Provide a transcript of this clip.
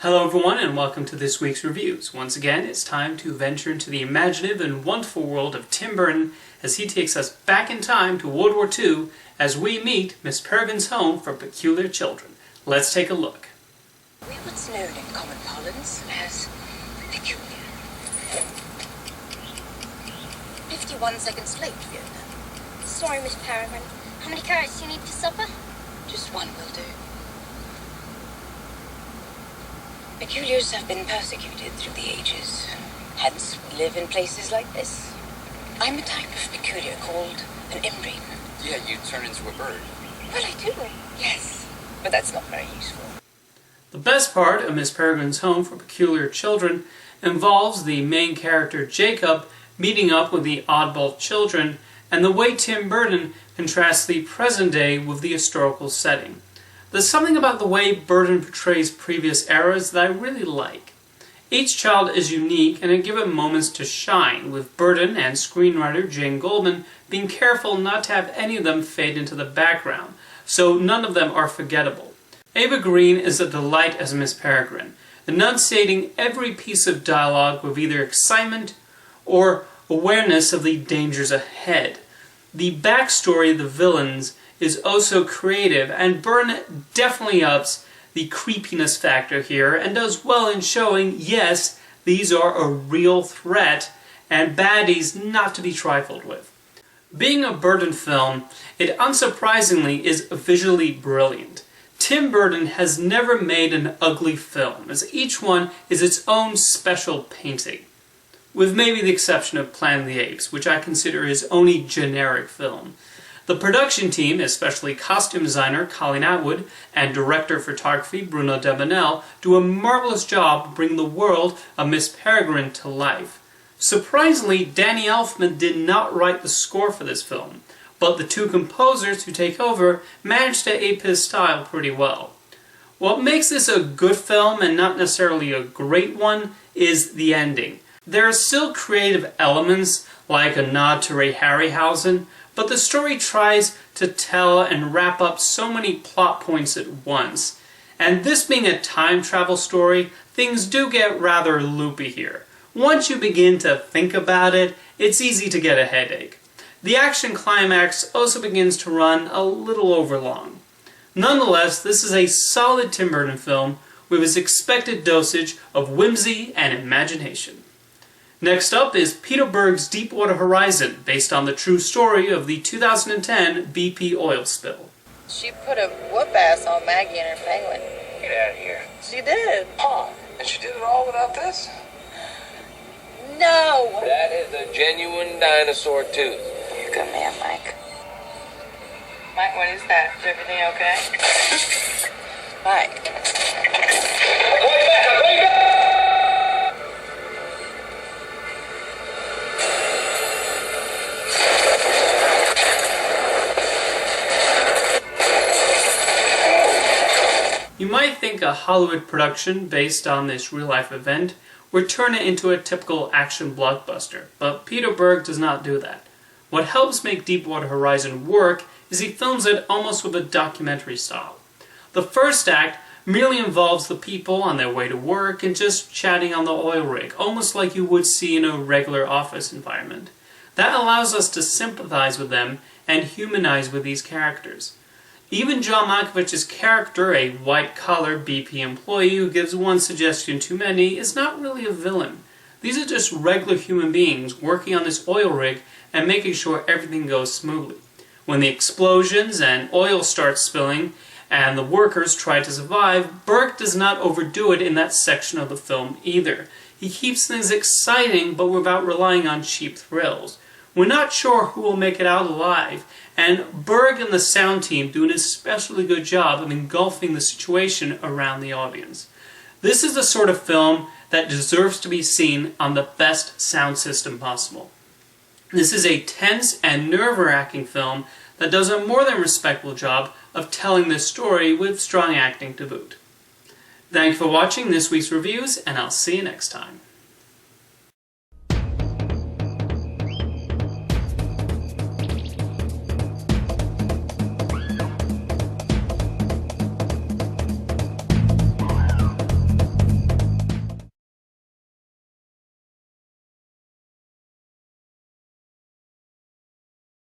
Hello everyone and welcome to this week's reviews. Once again, it's time to venture into the imaginative and wonderful world of Tim Burton as he takes us back in time to World War II as we meet Miss Peregrine's home for peculiar children. Let's take a look. We're what's known in common parlance as peculiar. 51 seconds late, Fiona. Sorry, Miss Peregrine. How many carrots do you need for supper? Just one will do. Peculiars have been persecuted through the ages. Hence, we live in places like this. I'm a type of peculiar called an imbrine. Yeah, you turn into a bird. Well, I do, yes. But that's not very useful. The best part of Miss Peregrine's home for peculiar children involves the main character Jacob meeting up with the oddball children and the way Tim Burton contrasts the present day with the historical setting. There's something about the way Burton portrays previous eras that I really like. Each child is unique and are given moments to shine, with Burton and screenwriter Jane Goldman being careful not to have any of them fade into the background, so none of them are forgettable. Ava Green is a delight as Miss Peregrine, enunciating every piece of dialogue with either excitement or awareness of the dangers ahead. The backstory of the villains is also creative, and Burton definitely ups the creepiness factor here and does well in showing, yes, these are a real threat and baddies not to be trifled with. Being a Burton film, it unsurprisingly is visually brilliant. Tim Burton has never made an ugly film, as each one is its own special painting, with maybe the exception of Planet of the Apes, which I consider his only generic film. The production team, especially costume designer Colleen Atwood and director of photography Bruno Debanel, do a marvelous job bringing the world of Miss Peregrine to life. Surprisingly, Danny Elfman did not write the score for this film, but the two composers who take over managed to ape his style pretty well. What makes this a good film and not necessarily a great one is the ending. There are still creative elements like a nod to Ray Harryhausen, but the story tries to tell and wrap up so many plot points at once. And this being a time travel story, things do get rather loopy here. Once you begin to think about it, it's easy to get a headache. The action climax also begins to run a little overlong. Nonetheless, this is a solid Tim Burton film with its expected dosage of whimsy and imagination. Next up is Peter Berg's Deepwater Horizon, based on the true story of the 2010 BP oil spill. She put a whoop-ass on Maggie and her penguin. Get out of here. She did. Huh? And she did it all without this? No! That is a genuine dinosaur tooth. You're a good man, Mike. Mike, what is that? Is everything okay? Mike. I'm going back! I'm going back! You might think a Hollywood production based on this real-life event would turn it into a typical action blockbuster, but Peter Berg does not do that. What helps make Deepwater Horizon work is he films it almost with a documentary style. The first act merely involves the people on their way to work and just chatting on the oil rig, almost like you would see in a regular office environment. That allows us to sympathize with them and humanize with these characters. Even John Malkovich's character, a white-collar BP employee who gives one suggestion too many, is not really a villain. These are just regular human beings working on this oil rig and making sure everything goes smoothly. When the explosions and oil starts spilling and the workers try to survive, Berg does not overdo it in that section of the film either. He keeps things exciting but without relying on cheap thrills. We're not sure who will make it out alive, and Berg and the sound team do an especially good job of engulfing the situation around the audience. This is the sort of film that deserves to be seen on the best sound system possible. This is a tense and nerve-wracking film that does a more than respectable job of telling this story with strong acting to boot. Thanks for watching this week's reviews, and I'll see you next time.